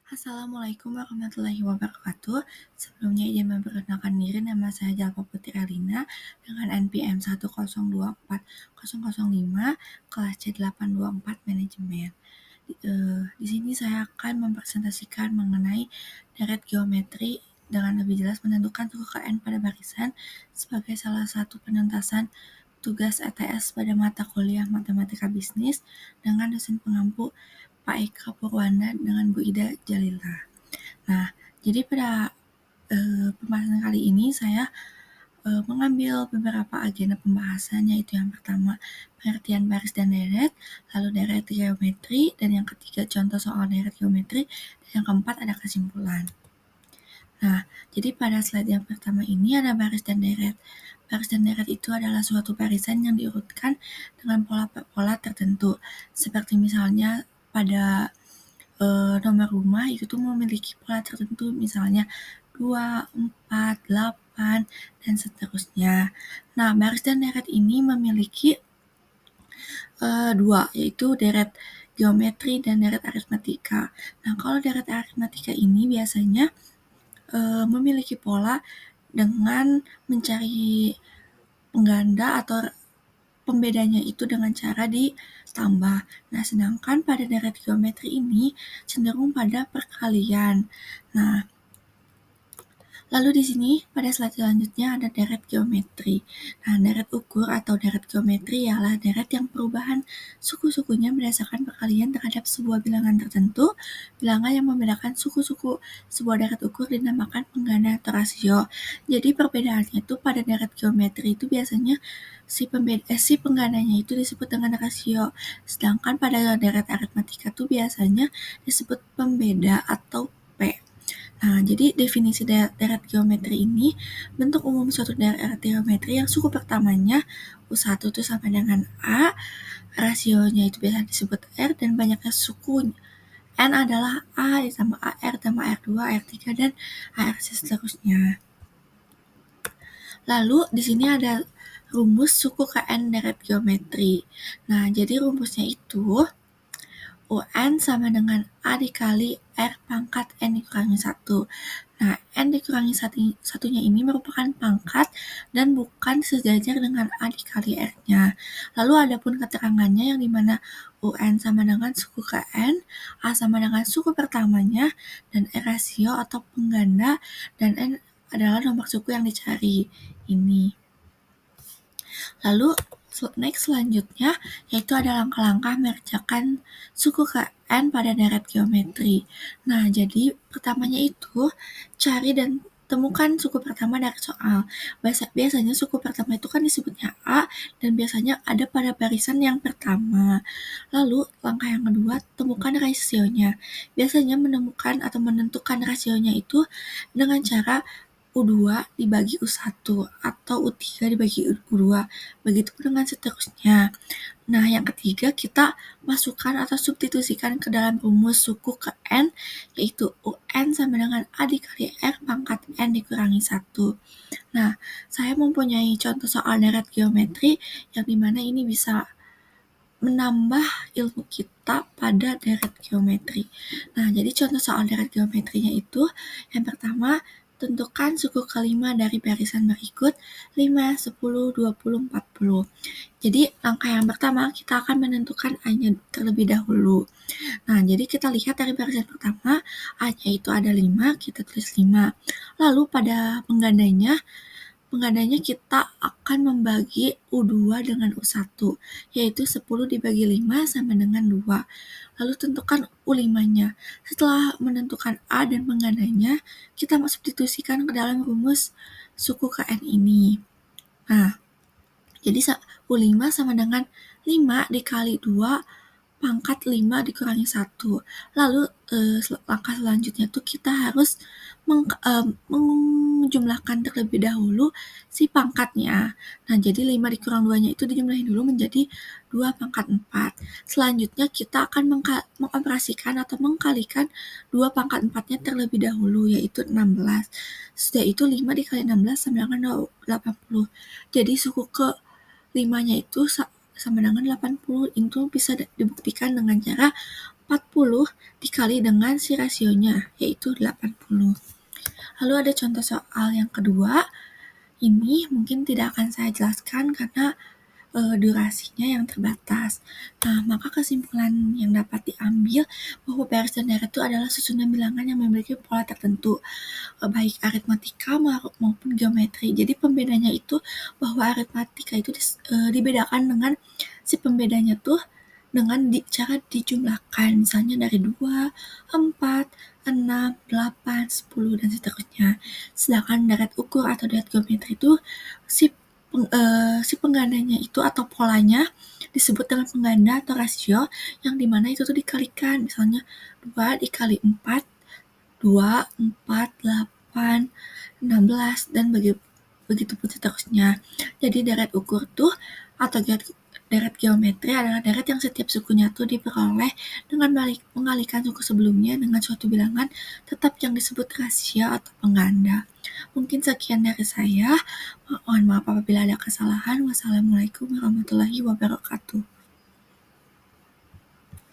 Assalamualaikum warahmatullahi wabarakatuh. Sebelumnya izin memperkenalkan diri, nama saya Jalpa Putri Alina dengan NPM 1024005 kelas C824 Manajemen. Di sini saya akan mempresentasikan mengenai deret geometri dengan lebih jelas menentukan suku KN pada barisan sebagai salah satu penuntasan tugas ETS pada mata kuliah Matematika Bisnis dengan dosen pengampu Pak Eka Purwanda dengan Bu Ida Jalila. Nah, jadi pada pembahasan kali ini saya mengambil beberapa agenda pembahasan, yaitu yang pertama pengertian baris dan deret, lalu deret geometri, dan yang ketiga contoh soal deret geometri, dan yang keempat ada kesimpulan. Nah, jadi pada slide yang pertama ini ada baris dan deret. Baris dan deret itu adalah suatu barisan yang diurutkan dengan pola tertentu, seperti misalnya pada nomor rumah itu tuh memiliki pola tertentu, misalnya 2, 4, 8, dan seterusnya. Nah, baris dan deret ini memiliki dua, yaitu deret geometri dan deret aritmatika. Nah, kalau deret aritmatika ini biasanya memiliki pola dengan mencari pengganda atau pembedanya itu dengan cara ditambah. Nah, sedangkan pada deret geometri ini cenderung pada perkalian. Nah, lalu di sini pada slide selanjutnya ada deret geometri. Nah, deret ukur atau deret geometri ialah deret yang perubahan suku-sukunya berdasarkan perkalian terhadap sebuah bilangan tertentu. Bilangan yang membedakan suku-suku sebuah deret ukur dinamakan pengganda atau rasio. Jadi perbedaannya itu pada deret geometri itu biasanya si penggandanya itu disebut dengan rasio. Sedangkan pada deret aritmatika itu biasanya disebut pembeda atau P. Nah, jadi definisi deret geometri ini bentuk umum suatu deret geometri yang suku pertamanya U1 itu sama dengan A, rasionya itu biasa disebut R, dan banyaknya suku N adalah A ditambah AR tambah R2, R3, dan ARC seterusnya. Lalu di sini ada rumus suku KN deret geometri. Nah, jadi rumusnya itu UN sama dengan A dikali R pangkat N dikurangi 1. Nah, N dikurangi satunya ini merupakan pangkat dan bukan sejajar dengan A dikali R-nya. Lalu ada pun keterangannya yang dimana UN sama dengan suku KN, A sama dengan suku pertamanya, dan R rasio atau pengganda, dan N adalah nomor suku yang dicari ini. Lalu next selanjutnya yaitu ada langkah-langkah mengerjakan suku KN pada deret geometri. Nah, jadi pertamanya itu cari dan temukan suku pertama dari soal. Biasanya suku pertama itu kan disebutnya A dan biasanya ada pada barisan yang pertama. Lalu langkah yang kedua, temukan rasionya. Biasanya menemukan atau menentukan rasionya itu dengan cara U2 dibagi U1 atau U3 dibagi U2, begitu dengan seterusnya. Nah, yang ketiga kita masukkan atau substitusikan ke dalam rumus suku ke N, yaitu UN sama dengan A dikali R pangkat N dikurangi 1. Nah, saya mempunyai contoh soal deret geometri yang dimana ini bisa menambah ilmu kita pada deret geometri. Nah, jadi contoh soal deret geometrinya itu yang pertama, tentukan suku kelima dari barisan berikut 5, 10, 20, 40. Jadi langkah yang pertama kita akan menentukan A-nya terlebih dahulu. Nah, jadi kita lihat dari barisan pertama, A-nya itu ada 5, kita tulis 5. Lalu pada penggandanya kita akan membagi U2 dengan U1, yaitu 10 dibagi 5 sama dengan 2. Lalu tentukan U5-nya. Setelah menentukan A dan penggandanya, kita substitusikan ke dalam rumus suku KN ini. Nah, jadi U5 sama dengan 5 dikali 2 pangkat 5 dikurangi 1. Lalu langkah selanjutnya tuh kita harus menjumlahkan terlebih dahulu si pangkatnya. Nah, jadi 5 dikurang 2-nya itu dijumlahin dulu menjadi 2 pangkat 4. Selanjutnya kita akan mengoperasikan atau mengkalikan 2 pangkat 4-nya terlebih dahulu, yaitu 16. Setelah itu 5 dikali 16 sama dengan 80. Jadi suku ke 5-nya itu sama dengan 80. Itu bisa dibuktikan dengan cara 40 dikali dengan si rasionya, yaitu 80. Lalu ada contoh soal yang kedua. Ini mungkin tidak akan saya jelaskan karena durasinya yang terbatas. Nah, maka kesimpulan yang dapat diambil bahwa baris dan deret itu adalah susunan bilangan yang memiliki pola tertentu, baik aritmatika maupun geometri. Jadi pembedanya itu bahwa aritmatika itu dibedakan dengan si pembedanya tuh dengan cara dijumlahkan, misalnya dari 2, 4, 6, 8, 10, dan seterusnya. Sedangkan deret ukur atau deret geometri itu si penggandanya itu atau polanya disebut dengan pengganda atau rasio yang dimana itu tuh dikalikan, misalnya 2 dikali 4, 2, 4, 8, 16, dan begitu pun seterusnya. Jadi deret ukur tuh atau deret geometri adalah deret yang setiap sukunya tuh diperoleh dengan mengalihkan suku sebelumnya dengan suatu bilangan tetap yang disebut rasio atau pengganda. Mungkin sekian dari saya. Mohon maaf apabila ada kesalahan. Wassalamualaikum warahmatullahi wabarakatuh.